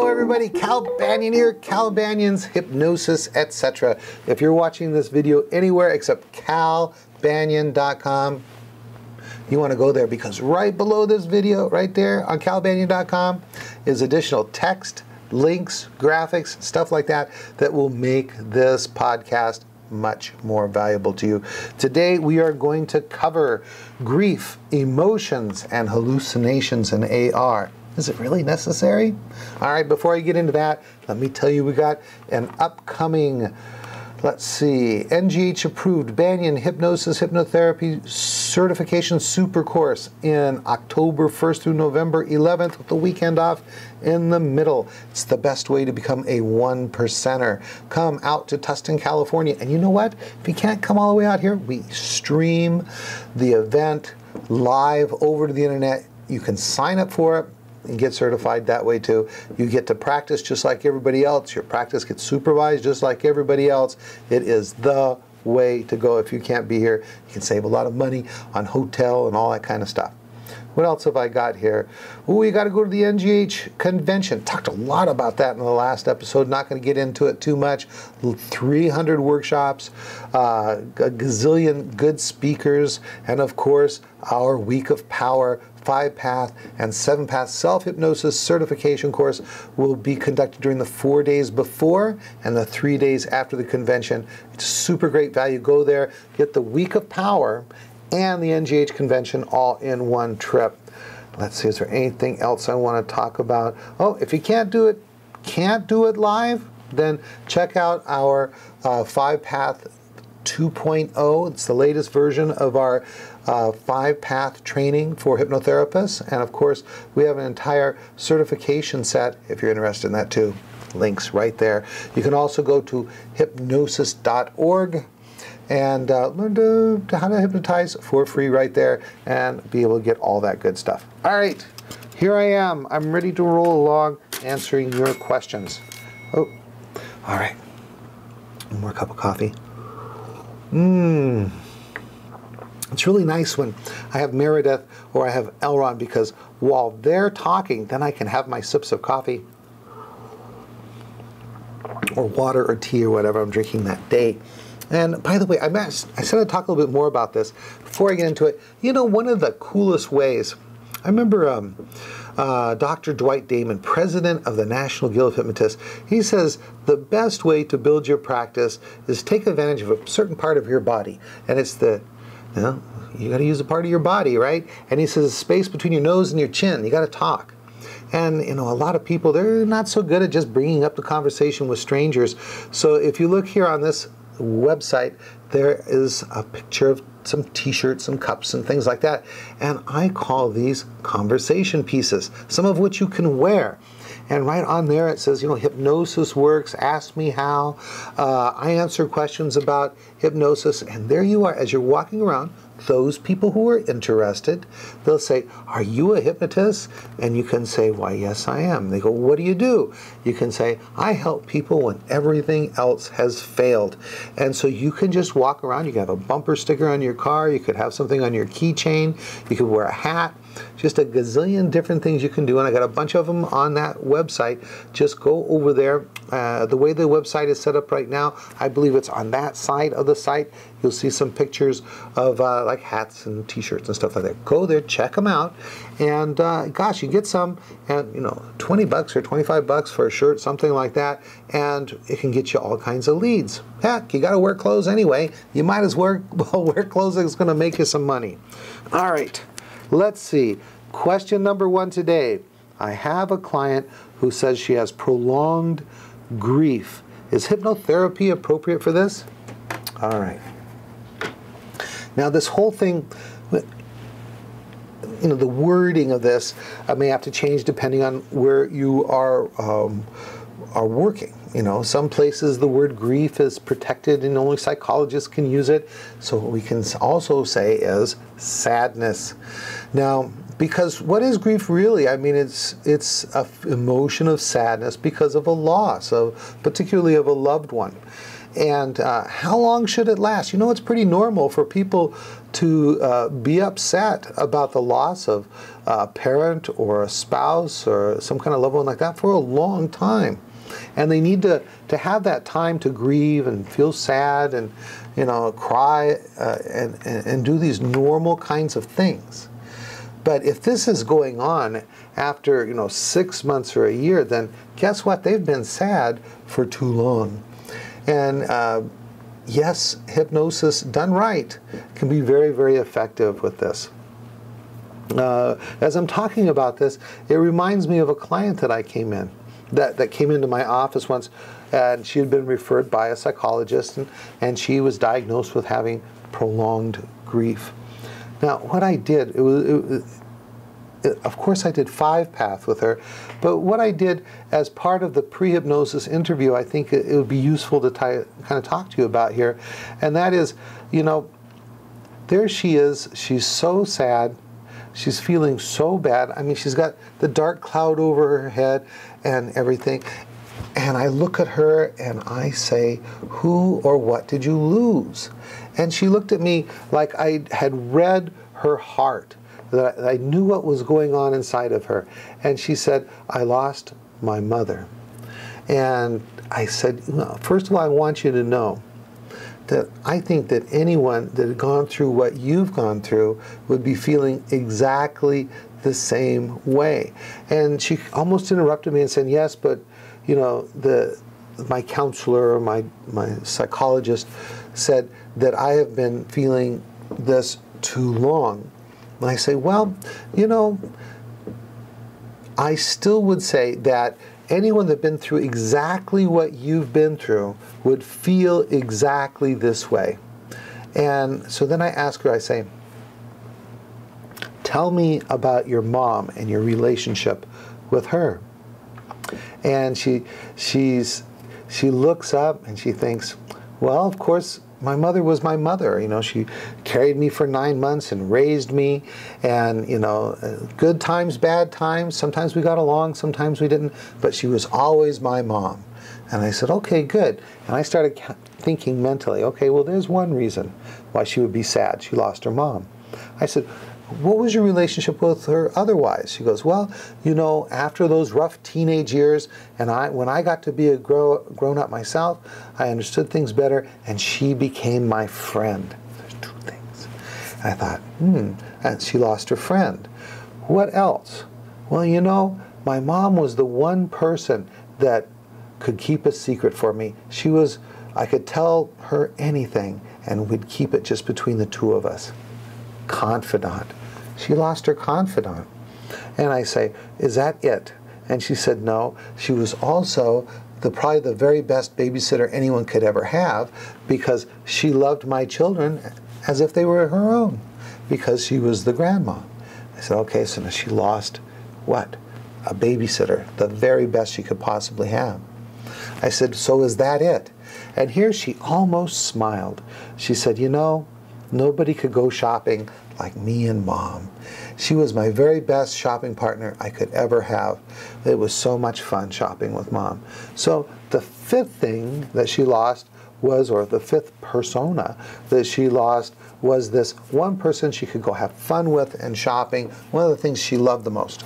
Hello everybody, Cal Banyan here, Cal Banyan's Hypnosis, etc. If you're watching this video anywhere except calbanyan.com, you want to go there because right below this video, right there on calbanyan.com is additional text, links, graphics, stuff like that that will make this podcast much more valuable to you. Today we are going to cover grief, emotions, and hallucinations in AR. Is it really necessary? All right, before I get into that, let me tell you we got an upcoming, let's see, NGH approved Banyan Hypnosis Hypnotherapy Certification Super Course in October 1st through November 11th with the weekend off in the middle. It's the best way to become a one percenter. Come out to Tustin, California. And you know what? If you can't come all the way out here, we stream the event live over to the internet. You can sign up for it and get certified that way too. You get to practice just like everybody else. Your practice gets supervised just like everybody else. It is the way to go. If you can't be here, you can save a lot of money on hotel and all that kind of stuff. What else have I got here? Oh, you got to go to the NGH convention. Talked a lot about that in the last episode. Not going to get into it too much. 300 workshops, a gazillion good speakers, and of course, our Week of Power 5-path and 7-path self-hypnosis certification course will be conducted during the 4 days before and the 3 days after the convention. It's super great value. Go there, get the Week of Power and the NGH convention all in one trip. Let's see, is there anything else I want to talk about? Oh, if you can't do it live, then check out our 5-path 2.0. It's the latest version of our 5-path training for hypnotherapists. And of course, we have an entire certification set if you're interested in that too. Links right there. You can also go to hypnosis.org and learn how to hypnotize for free right there and be able to get all that good stuff. All right, here I am. I'm ready to roll along answering your questions. Oh, all right. One more cup of coffee. It's really nice when I have Meredith or I have Elron because while they're talking, then I can have my sips of coffee or water or tea or whatever I'm drinking that day. And by the way, I said I'd talk a little bit more about this. Before I get into it, you know, one of the coolest ways, I remember Dr. Dwight Damon, president of the National Guild of Hypnotists, he says the best way to build your practice is take advantage of a certain part of your body. And it's the, you know, you got to use a part of your body, right? And he says space between your nose and your chin. You got to talk. And, you know, a lot of people, they're not so good at just bringing up the conversation with strangers. So if you look here on this website, there is a picture of some t-shirts, some cups and things like that. And I call these conversation pieces, some of which you can wear. And right on there it says, you know, hypnosis works, ask me how. I answer questions about hypnosis. And there you are, as you're walking around, those people who are interested, they'll say, are you a hypnotist? And you can say, why, yes, I am. They go, what do you do? You can say, I help people when everything else has failed. And so you can just walk around. You can have a bumper sticker on your car. You could have something on your keychain. You could wear a hat. Just a gazillion different things you can do, and I got a bunch of them on that website. Just go over there. The way the website is set up right now, I believe it's on that side of the site. You'll see some pictures of like hats and t-shirts and stuff like that. Go there, check them out, and gosh, you get some, and you know, 20 bucks or 25 bucks for a shirt, something like that, and it can get you all kinds of leads. Heck, you got to wear clothes anyway. You might as well wear clothes that's going to make you some money. All right. Let's see. Question number 1 today. I have a client who says she has prolonged grief. Is hypnotherapy appropriate for this? All right. Now this whole thing, you know, the wording of this may have to change depending on where you are working. You know, some places the word grief is protected and only psychologists can use it. So what we can also say is sadness. Now, because what is grief really? I mean, it's an emotion of sadness because of a loss, particularly of a loved one. And how long should it last? You know, it's pretty normal for people to be upset about the loss of a parent or a spouse or some kind of loved one like that for a long time. And they need to have that time to grieve and feel sad and, you know, cry and do these normal kinds of things. But if this is going on after, you know, 6 months or a year, then guess what? They've been sad for too long. And yes, hypnosis done right can be very, very effective with this. As I'm talking about this, it reminds me of a client that I came in, that came into my office once, and she had been referred by a psychologist, and she was diagnosed with having prolonged grief. Now, what I did, of course I did 5-path with her, but what I did as part of the pre-hypnosis interview, I think it would be useful to kind of talk to you about here, and that is, you know, there she is, she's so sad, she's feeling so bad. I mean, she's got the dark cloud over her head and everything, and I look at her and I say, who or what did you lose? And she looked at me like I had read her heart, that I knew what was going on inside of her. And she said, I lost my mother. And I said, well, first of all, I want you to know that I think that anyone that had gone through what you've gone through would be feeling exactly the same way. And she almost interrupted me and said, yes, but you know, my counselor, my psychologist said that I have been feeling this too long. And I say, well, you know, I still would say that anyone that's been through exactly what you've been through would feel exactly this way. And so then I ask her, I say, tell me about your mom and your relationship with her. And she looks up and she thinks, well, of course, my mother was my mother. You know, she carried me for 9 months and raised me, and, you know, good times, bad times. Sometimes we got along, sometimes we didn't, but she was always my mom. And I said, okay, good. And I started thinking mentally, okay, well, there's one reason why she would be sad. She lost her mom. I said, what was your relationship with her otherwise? She goes, well, you know, after those rough teenage years, and when I got to be a grown up myself, I understood things better, and she became my friend. There's 2 things. And I thought, and she lost her friend. What else? Well, you know, my mom was the one person that could keep a secret for me. I could tell her anything, and we'd keep it just between the 2 of us. Confidant. She lost her confidant. And I say, is that it? And she said, no. She was also probably the very best babysitter anyone could ever have, because she loved my children as if they were her own, because she was the grandma. I said, okay, so now she lost what? A babysitter, the very best she could possibly have. I said, so is that it? And here she almost smiled. She said, you know, nobody could go shopping like me and Mom. She was my very best shopping partner I could ever have. It was so much fun shopping with Mom. So the 5th thing that she lost was, or the 5th persona that she lost, was this one person she could go have fun with and shopping, one of the things she loved the most.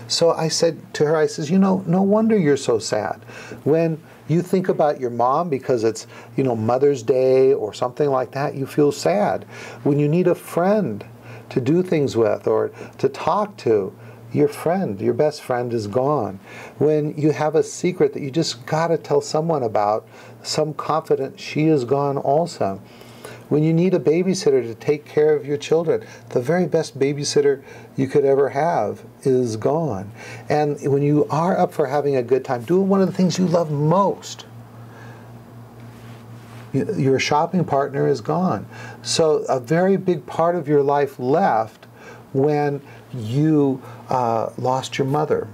So I said to her, I says, you know, no wonder you're so sad. When you think about your mom because it's, you know, Mother's Day or something like that, you feel sad. When you need a friend to do things with or to talk to, your friend, your best friend is gone. When you have a secret that you just got to tell someone about, some confidant, she is gone also. When you need a babysitter to take care of your children, the very best babysitter you could ever have is gone. And when you are up for having a good time, doing one of the things you love most, your shopping partner is gone. So a very big part of your life left when you lost your mother.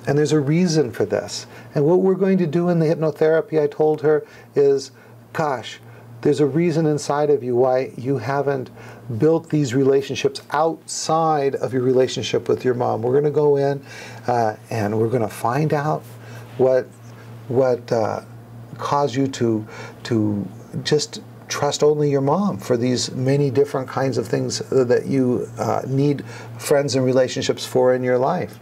And there's a reason for this. And what we're going to do in the hypnotherapy, I told her, is, gosh, there's a reason inside of you why you haven't built these relationships outside of your relationship with your mom. We're going to go in and we're going to find out what caused you to just trust only your mom for these many different kinds of things that you need friends and relationships for in your life.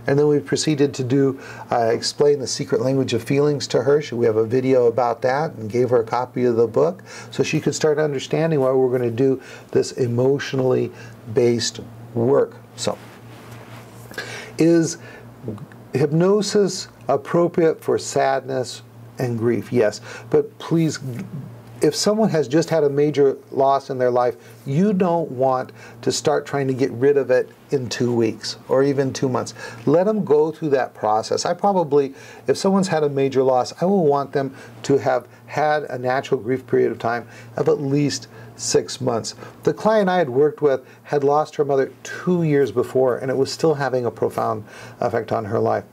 And then we proceeded to explain the secret language of feelings to her. We have a video about that, and gave her a copy of the book so she could start understanding why we're going to do this emotionally based work. So, is hypnosis appropriate for sadness and grief? Yes, but please, if someone has just had a major loss in their life, you don't want to start trying to get rid of it in 2 weeks or even 2 months. Let them go through that process. If someone's had a major loss, I will want them to have had a natural grief period of time of at least 6 months. The client I had worked with had lost her mother 2 years before, and it was still having a profound effect on her life.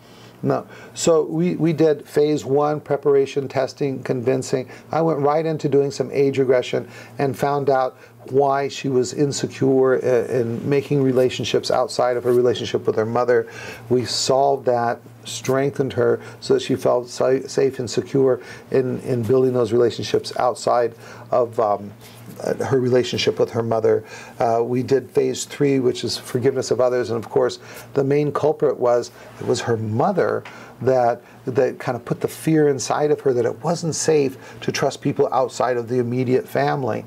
No. So we did phase 1, preparation, testing, convincing. I went right into doing some age regression and found out why she was insecure in making relationships outside of her relationship with her mother. We solved that, strengthened her so that she felt safe and secure in building those relationships outside of her relationship with her mother. We did phase 3, which is forgiveness of others, and of course the main culprit was her mother that kind of put the fear inside of her that it wasn't safe to trust people outside of the immediate family.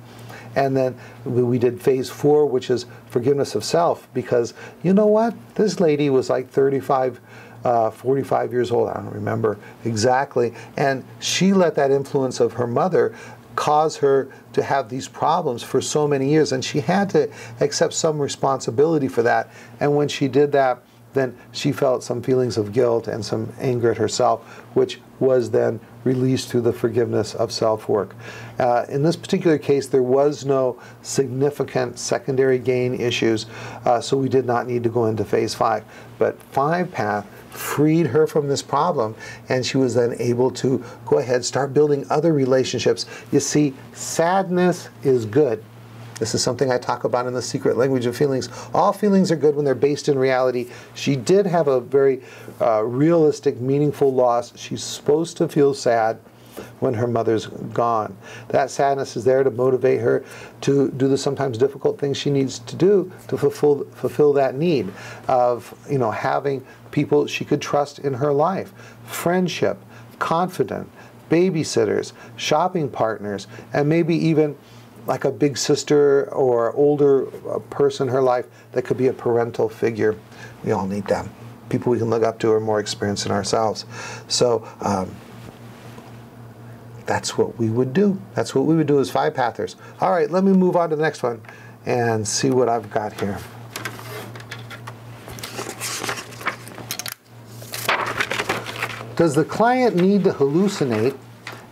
And then we did phase 4, which is forgiveness of self, because you know what? This lady was like 35, 45 years old, I don't remember exactly, and she let that influence of her mother cause her to have these problems for so many years, and she had to accept some responsibility for that. And when she did that, then she felt some feelings of guilt and some anger at herself, which was then released through the forgiveness of self work. In this particular case, there was no significant secondary gain issues, so we did not need to go into phase 5. But 5 path freed her from this problem, and she was then able to go ahead, start building other relationships. You see, sadness is good. This is something I talk about in the secret language of feelings. All feelings are good when they're based in reality. She did have a very realistic, meaningful loss. She's supposed to feel sad when her mother's gone. That sadness is there to motivate her to do the sometimes difficult things she needs to do to fulfill that need of, having people she could trust in her life. Friendship, confident, babysitters, shopping partners, and maybe even like a big sister or older person in her life that could be a parental figure. We all need them. People we can look up to are more experienced than ourselves. So that's what we would do. That's what we would do as 5-pathers. All right, let me move on to the next one and see what I've got here. Does the client need to hallucinate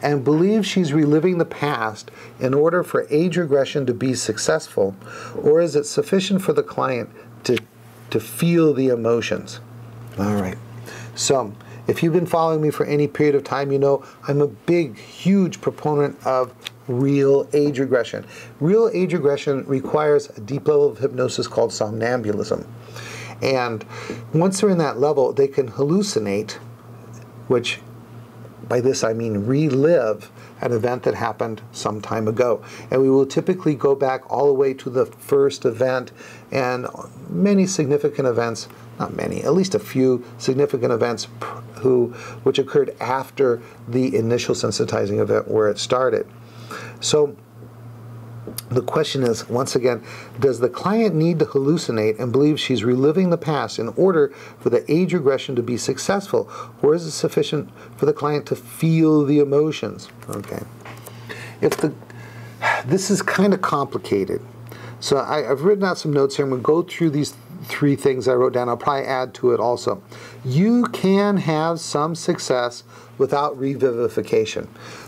and believe she's reliving the past in order for age regression to be successful, or is it sufficient for the client to feel the emotions? All right. So, if you've been following me for any period of time, you know I'm a big, huge proponent of real age regression. Real age regression requires a deep level of hypnosis called somnambulism. And once they're in that level, they can hallucinate, which by this I mean relive an event that happened some time ago. And we will typically go back all the way to the first event, and many significant events, not many, at least a few significant events which occurred after the initial sensitizing event where it started. So the question is, once again, does the client need to hallucinate and believe she's reliving the past in order for the age regression to be successful, or is it sufficient for the client to feel the emotions? Okay. This is kind of complicated. So I've written out some notes here. I'm going to go through these 3 things I wrote down. I'll probably add to it also. You can have some success without revivification.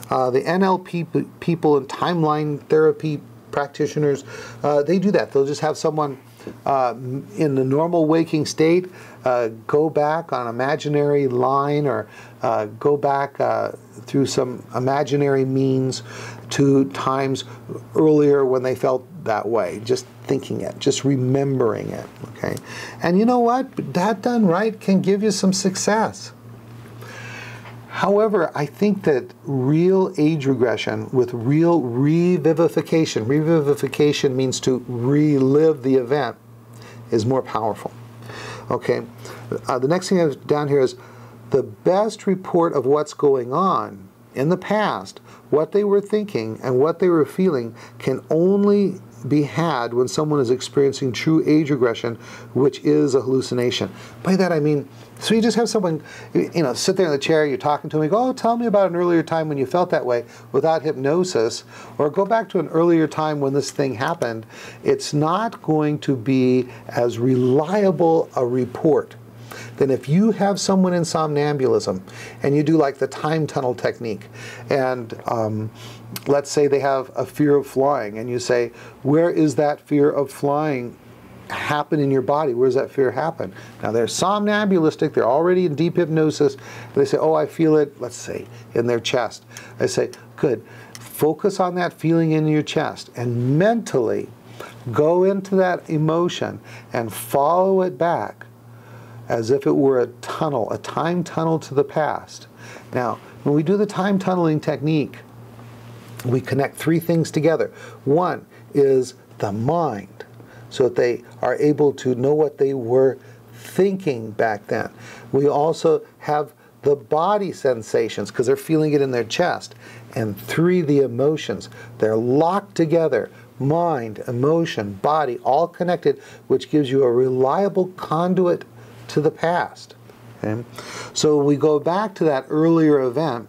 The NLP people and timeline therapy practitioners, they do that. They'll just have someone in the normal waking state go back on imaginary line or go back through some imaginary means to times earlier when they felt that way, just thinking it, just remembering it, okay? And you know what? That done right can give you some success. However, I think that real age regression with real revivification means to relive the event, is more powerful. Okay, the next thing I have down here is the best report of what's going on in the past, what they were thinking and what they were feeling can only be had when someone is experiencing true age regression, which is a hallucination. By that I mean, so you just have someone, sit there in the chair, you're talking to them, you go, oh, tell me about an earlier time when you felt that way, without hypnosis, or go back to an earlier time when this thing happened. It's not going to be as reliable a report than if you have someone in somnambulism and you do like the time tunnel technique, and let's say they have a fear of flying, and you say, where is that fear of flying happen in your body? Where does that fear happen? Now they're somnambulistic, they're already in deep hypnosis, they say, oh, I feel it, let's say, in their chest. I say, good, focus on that feeling in your chest and mentally go into that emotion and follow it back as if it were a tunnel, a time tunnel to the past. Now, when we do the time tunneling technique, we connect three things together. One is the mind, so that they are able to know what they were thinking back then. We also have the body sensations, because they're feeling it in their chest. And three, the emotions. They're locked together. Mind, emotion, body, all connected, which gives you a reliable conduit to the past. Okay? So we go back to that earlier event.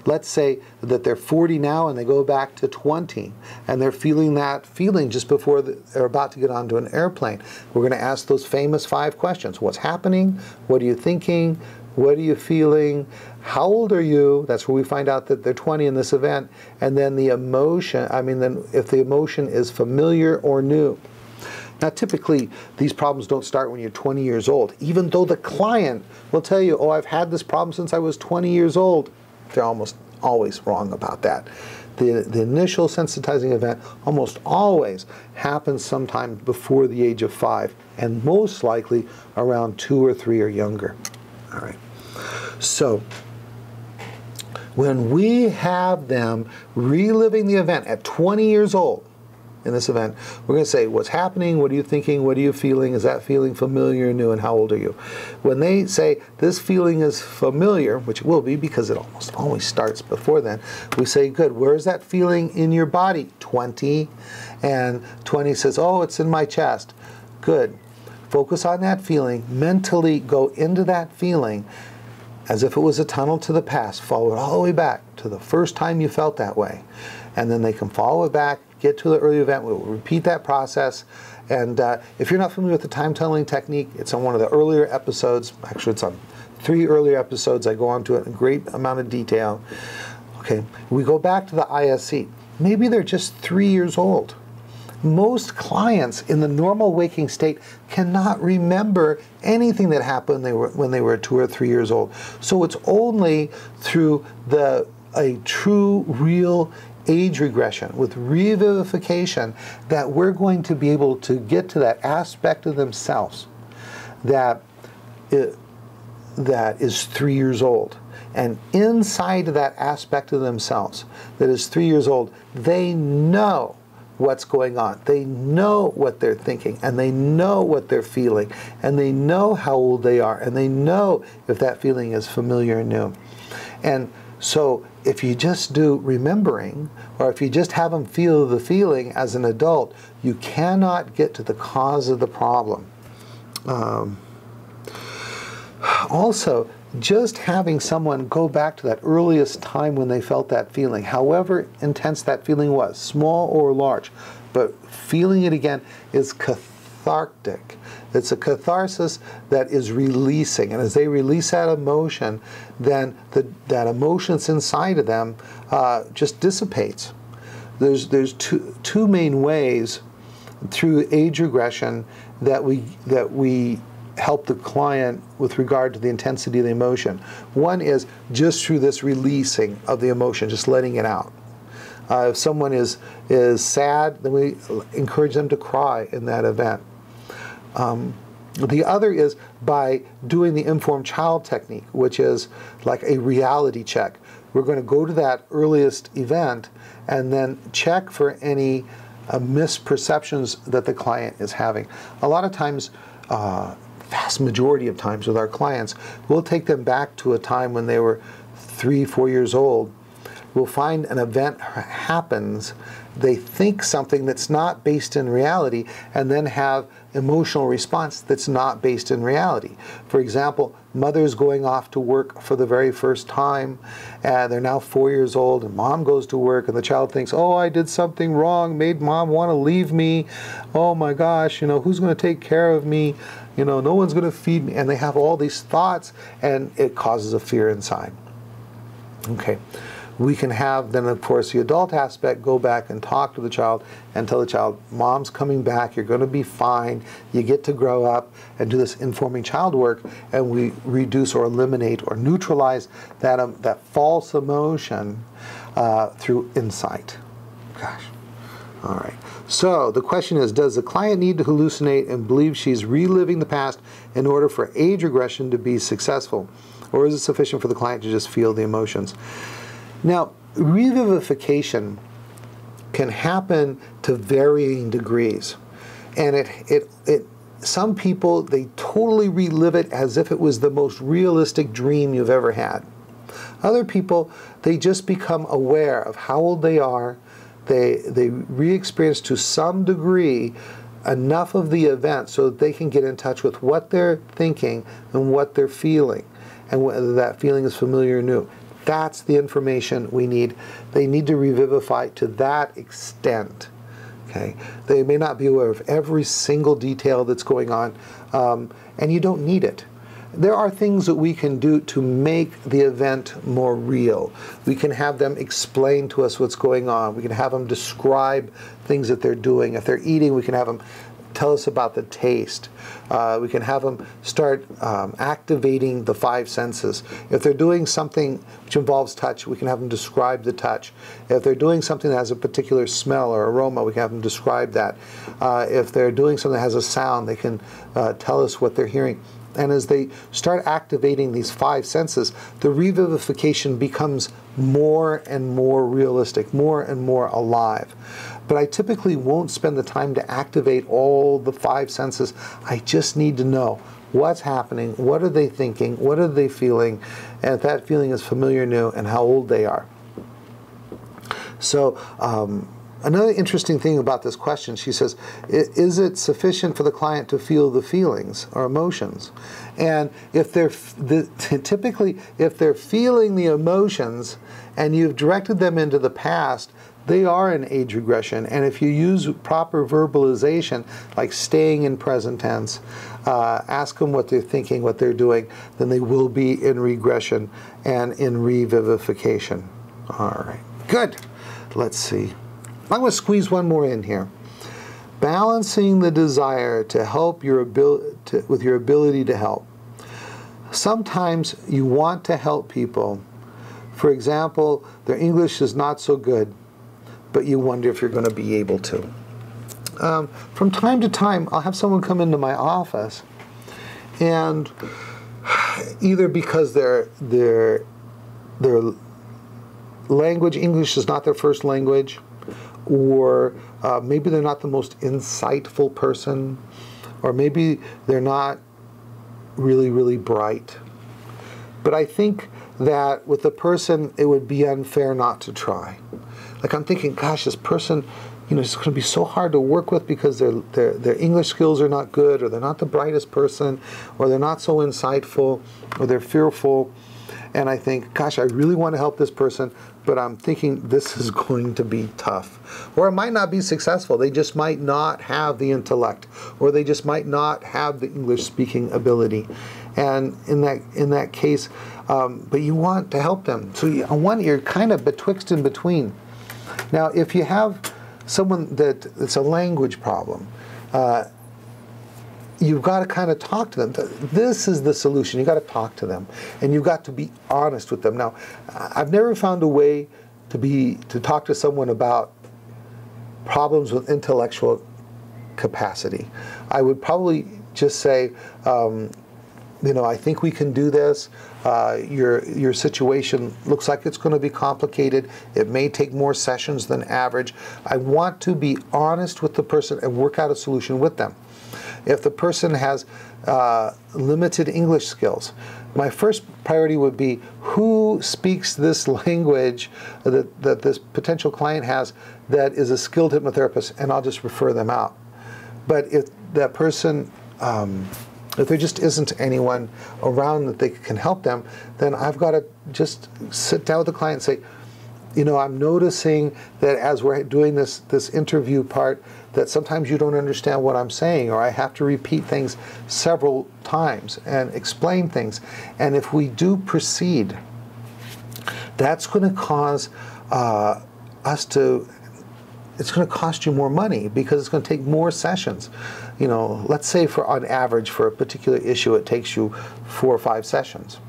Let's say that they're 40 now and they go back to 20 and they're feeling that feeling just before they're about to get onto an airplane. We're going to ask those famous 5 questions. What's happening? What are you thinking? What are you feeling? How old are you? That's where we find out that they're 20 in this event. And then the emotion, then if the emotion is familiar or new. Now, typically, these problems don't start when you're 20 years old, even though the client will tell you, oh, I've had this problem since I was 20 years old. They're almost always wrong about that. The initial sensitizing event almost always happens sometime before the age of 5, and most likely around 2 or 3 or younger. All right. So, when we have them reliving the event at 20 years old, in this event, we're going to say, what's happening? What are you thinking? What are you feeling? Is that feeling familiar or new? And how old are you? When they say this feeling is familiar, which it will be because it almost always starts before then, we say, good, where's that feeling in your body? 20. And 20 says, oh, it's in my chest. Good. Focus on that feeling. Mentally go into that feeling as if it was a tunnel to the past. Follow it all the way back to the first time you felt that way. And then they can follow it back, get to the early event. We'll repeat that process. And if you're not familiar with the time tunneling technique, it's on one of the earlier episodes. Actually, it's on 3 earlier episodes. I go into it in a great amount of detail. Okay, we go back to the ISC. Maybe they're just 3 years old. Most clients in the normal waking state cannot remember anything that happened when they were 2 or 3 years old. So it's only through a true, real age regression with revivification that we're going to be able to get to that aspect of themselves that is 3 years old. And inside of that aspect of themselves that is 3 years old, they know what's going on. They know what they're thinking, and they know what they're feeling, and they know how old they are, and they know if that feeling is familiar or new. And so if you just do remembering, or if you just have them feel the feeling as an adult, you cannot get to the cause of the problem. Also, just having someone go back to that earliest time when they felt that feeling, however intense that feeling was, small or large, but feeling it again is cathartic. It's a catharsis that is releasing, and as they release that emotion, then that emotion that's inside of them just dissipates. There's two main ways through age regression that we help the client with regard to the intensity of the emotion. One is just through this releasing of the emotion, just letting it out. If someone is sad, then we encourage them to cry in that event. The other is by doing the informed child technique, which is like a reality check. We're going to go to that earliest event and then check for any misperceptions that the client is having. A lot of times, vast majority of times with our clients, we'll take them back to a time when they were 3, 4 years old. We'll find an event happens, they think something that's not based in reality, and then have emotional response that's not based in reality. For example, mother's going off to work for the very first time, and they're now 4 years old, and mom goes to work, and the child thinks, oh, I did something wrong, made mom want to leave me, oh my gosh, who's going to take care of me, no one's going to feed me, and they have all these thoughts, and it causes a fear inside. Okay. We can have then, of course, the adult aspect, go back and talk to the child and tell the child, mom's coming back, you're going to be fine, you get to grow up, and do this informing child work, and we reduce or eliminate or neutralize that false emotion through insight. Gosh. All right. So the question is, does the client need to hallucinate and believe she's reliving the past in order for age regression to be successful? Or is it sufficient for the client to just feel the emotions? Now, revivification can happen to varying degrees. And some people, they totally relive it as if it was the most realistic dream you've ever had. Other people, they just become aware of how old they are. They re-experience to some degree enough of the event so that they can get in touch with what they're thinking and what they're feeling, and whether that feeling is familiar or new. That's the information we need. They need to revivify to that extent. Okay? They may not be aware of every single detail that's going on, and you don't need it. There are things that we can do to make the event more real. We can have them explain to us what's going on. We can have them describe things that they're doing. If they're eating, we can have them tell us about the taste. We can have them start activating the 5 senses. If they're doing something which involves touch, we can have them describe the touch. If they're doing something that has a particular smell or aroma, we can have them describe that. If they're doing something that has a sound, they can tell us what they're hearing. And as they start activating these 5 senses, the revivification becomes more and more realistic, more and more alive. But I typically won't spend the time to activate all the 5 senses. I just need to know what's happening, what are they thinking, what are they feeling, and if that feeling is familiar, new, and how old they are. So another interesting thing about this question, she says, is it sufficient for the client to feel the feelings or emotions? And if they're typically, if they're feeling the emotions and you've directed them into the past, they are in age regression. And if you use proper verbalization, like staying in present tense, ask them what they're thinking, what they're doing, then they will be in regression and in revivification. All right, good. Let's see. I'm going to squeeze one more in here. Balancing the desire to help with your ability to help. Sometimes you want to help people. For example, their English is not so good, but you wonder if you're going to be able to. From time to time, I'll have someone come into my office, and either because their language, English is not their first language, or maybe they're not the most insightful person, or maybe they're not really, really bright. But I think that with the person, it would be unfair not to try. Like I'm thinking, gosh, this person, it's going to be so hard to work with because their English skills are not good, or they're not the brightest person, or they're not so insightful, or they're fearful. And I think, gosh, I really want to help this person, but I'm thinking this is going to be tough. Or it might not be successful. They just might not have the intellect, or they just might not have the English speaking ability. And in that case, but you want to help them. So you're kind of betwixt and between. Now, if you have someone that's a language problem, you've got to kind of talk to them. This is the solution. You've got to talk to them, and you've got to be honest with them. Now, I've never found a way to talk to someone about problems with intellectual capacity. I would probably just say, you know, I think we can do this. Your situation looks like it's going to be complicated. It may take more sessions than average. I want to be honest with the person and work out a solution with them. If the person has limited English skills, my first priority would be who speaks this language that this potential client has that is a skilled hypnotherapist, and I'll just refer them out. But if that person, if there just isn't anyone around that they can help them, then I've got to just sit down with the client and say, you know, I'm noticing that as we're doing this interview part, that sometimes you don't understand what I'm saying, or I have to repeat things several times and explain things. And if we do proceed, that's going to cause it's going to cost you more money because it's going to take more sessions. You know, let's say on average for a particular issue, it takes you 4 or 5 sessions.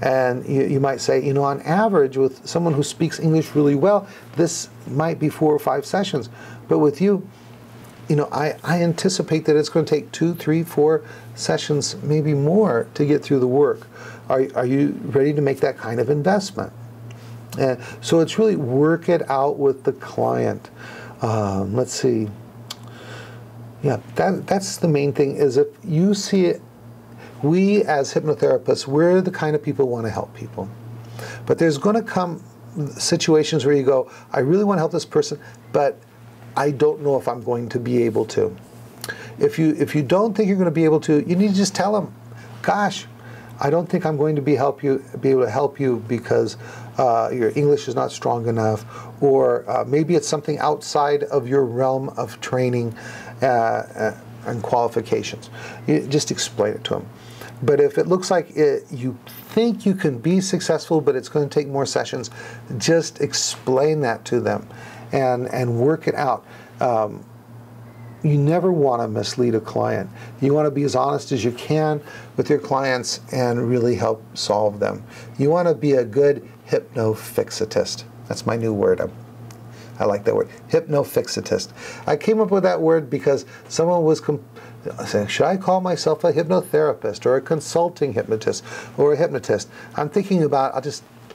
And you might say, you know, on average with someone who speaks English really well, this might be 4 or 5 sessions. But with you, you know, I anticipate that it's going to take 2, 3, 4 sessions, maybe more, to get through the work. Are you ready to make that kind of investment? And so it's really work it out with the client. Let's see. Yeah, that's the main thing, is if you see it, we as hypnotherapists, we're the kind of people who want to help people. But there's going to come situations where you go, I really want to help this person, but I don't know if I'm going to be able to. If you don't think you're going to be able to, you need to just tell them, gosh, I don't think I'm going to be able to help you because your English is not strong enough, or maybe it's something outside of your realm of training and qualifications. You just explain it to them. But if it looks like you think you can be successful, but it's going to take more sessions, just explain that to them and work it out. You never want to mislead a client. You want to be as honest as you can with your clients and really help solve them. You want to be a good hypnofixitist. That's my new word. I like that word, hypnofixitist. I came up with that word because someone was saying, should I call myself a hypnotherapist or a consulting hypnotist or a hypnotist? I'm thinking about,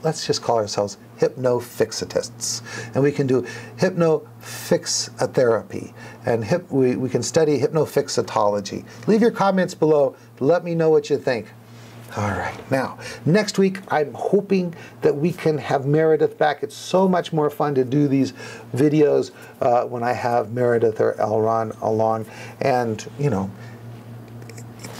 let's just call ourselves hypnofixitists. And we can do hypnofixotherapy, and we can study hypnofixotology. Leave your comments below. Let me know what you think. All right, now, next week, I'm hoping that we can have Meredith back. It's so much more fun to do these videos when I have Meredith or Elron along. And, you know,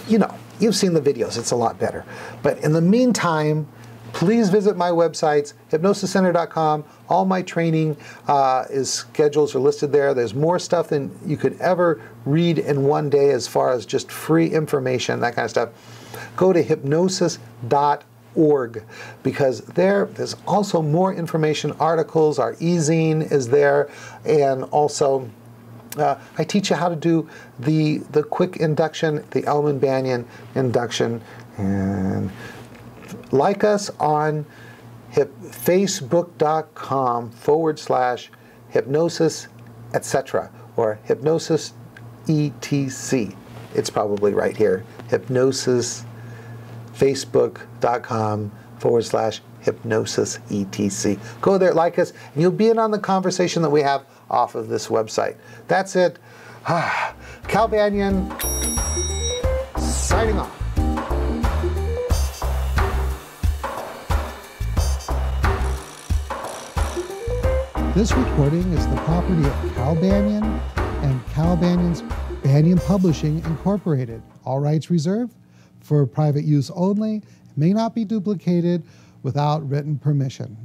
you've seen the videos. It's a lot better. But in the meantime, please visit my websites, hypnosiscenter.com. All my training schedules are listed there. There's more stuff than you could ever read in one day as far as just free information, that kind of stuff. Go to hypnosis.org because there's also more information, articles. Our e-zine is there, and also I teach you how to do the quick induction, the Banyan induction. And like us on facebook.com/hypnosis, etc. or hypnosis etc. It's probably right here. Hypnosis, facebook.com/hypnosis etc. Go there, like us, and you'll be in on the conversation that we have off of this website. That's it. Cal Banyan, signing off. This recording is the property of Cal Banyan and Cal Banyan's Banyan Publishing Incorporated. All rights reserved, for private use only, may not be duplicated without written permission.